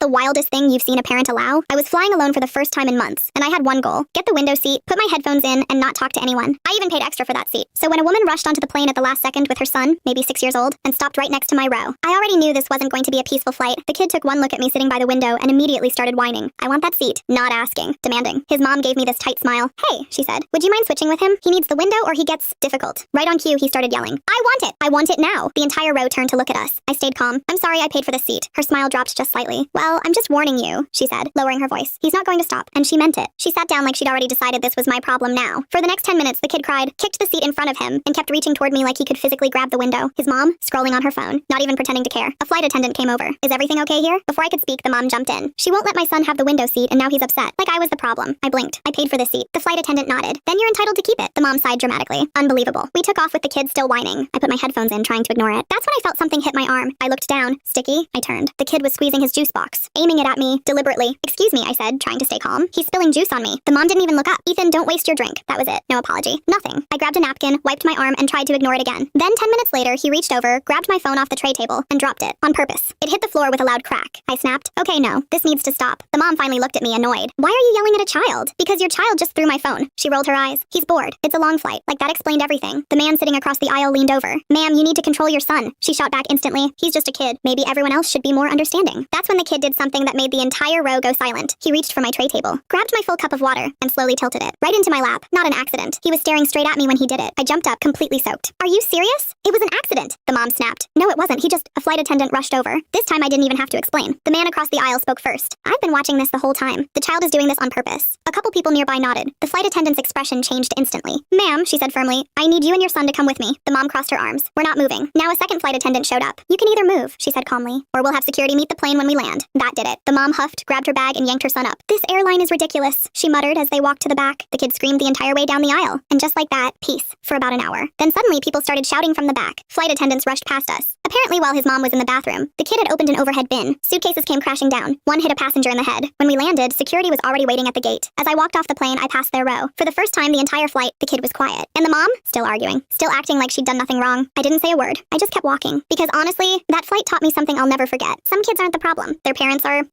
the wildest thing you've seen a parent allow? I was flying alone for the first time in months, and I had one goal: get the window seat, put my headphones in, and not talk to anyone. I even paid extra for that seat. So when a woman rushed onto the plane at the last second with her son, maybe 6 years old, and stopped right next to my row, I already knew this wasn't going to be a peaceful flight. The kid took one look at me sitting by the window and immediately started whining. I want that seat. Not asking. Demanding. His mom gave me this tight smile. Hey, she said, would you mind switching with him? He needs the window or he gets difficult. Right on cue, he started yelling. I want it! I want it now! The entire row turned to look at us. I stayed calm. I'm sorry I paid for the seat. Her smile dropped just slightly. Well, I'm just warning you, she said, lowering her voice. He's not going to stop. And she meant it. She sat down like she'd already decided this was my problem now. For the next 10 minutes, the kid cried, kicked the seat in front of him, and kept reaching toward me like he could physically grab the window. His mom, scrolling on her phone, not even pretending to care. A flight attendant came over. Is everything okay here? Before I could speak, the mom jumped in. She won't let my son have the window seat, and now he's upset. Like I was the problem. I blinked. I paid for the seat. The flight attendant nodded. Then you're entitled to keep it. The mom sighed dramatically. Unbelievable. We took off with the kid still whining. I put my headphones in, trying to ignore it. That's when I felt something hit my arm. I looked down. Sticky. I turned. The kid was squeezing his juice box, aiming it at me, deliberately. Excuse me, I said, trying to stay calm. He's spilling juice on me. The mom didn't even look up. Ethan, don't waste your drink. That was it. No apology. Nothing. I grabbed a napkin, wiped my arm, and tried to ignore it again. Then 10 minutes later, he reached over, grabbed my phone off the tray table, and dropped it. On purpose. It hit the floor with a loud crack. I snapped. Okay, no. This needs to stop. The mom finally looked at me, annoyed. Why are you yelling at a child? Because your child just threw my phone. She rolled her eyes. He's bored. It's a long flight. Like that explained everything. The man sitting across the aisle leaned over. Ma'am, you need to control your son. She shot back instantly. He's just a kid. Maybe everyone else should be more understanding. That's when the kid did something that made the entire row go silent. He reached for my tray table, grabbed my full cup of water, and slowly tilted it right into my lap. Not an accident. He was staring straight at me when he did it. I jumped up, completely soaked. Are you serious? It was an accident. The mom snapped. No, it wasn't. A flight attendant rushed over. This time I didn't even have to explain. The man across the aisle spoke first. I've been watching this the whole time. The child is doing this on purpose. A couple people nearby nodded. The flight attendant's expression changed instantly. Ma'am, she said firmly, I need you and your son to come with me. The mom crossed her arms. We're not moving. Now a second flight attendant showed up. You can either move, she said calmly, or we'll have security meet the plane when we land. That did it. The mom huffed, grabbed her bag, and yanked her son up. This airline is ridiculous, she muttered as they walked to the back. The kid screamed the entire way down the aisle. And just like that, peace, for about an hour. Then suddenly people started shouting from the back. Flight attendants rushed past us. Apparently while his mom was in the bathroom, the kid had opened an overhead bin. Suitcases came crashing down. One hit a passenger in the head. When we landed, security was already waiting at the gate. As I walked off the plane, I passed their row. For the first time the entire flight, the kid was quiet. And the mom? Still arguing. Still acting like she'd done nothing wrong. I didn't say a word. I just kept walking. Because honestly, that flight taught me something I'll never forget. Some kids aren't the problem. Their parents are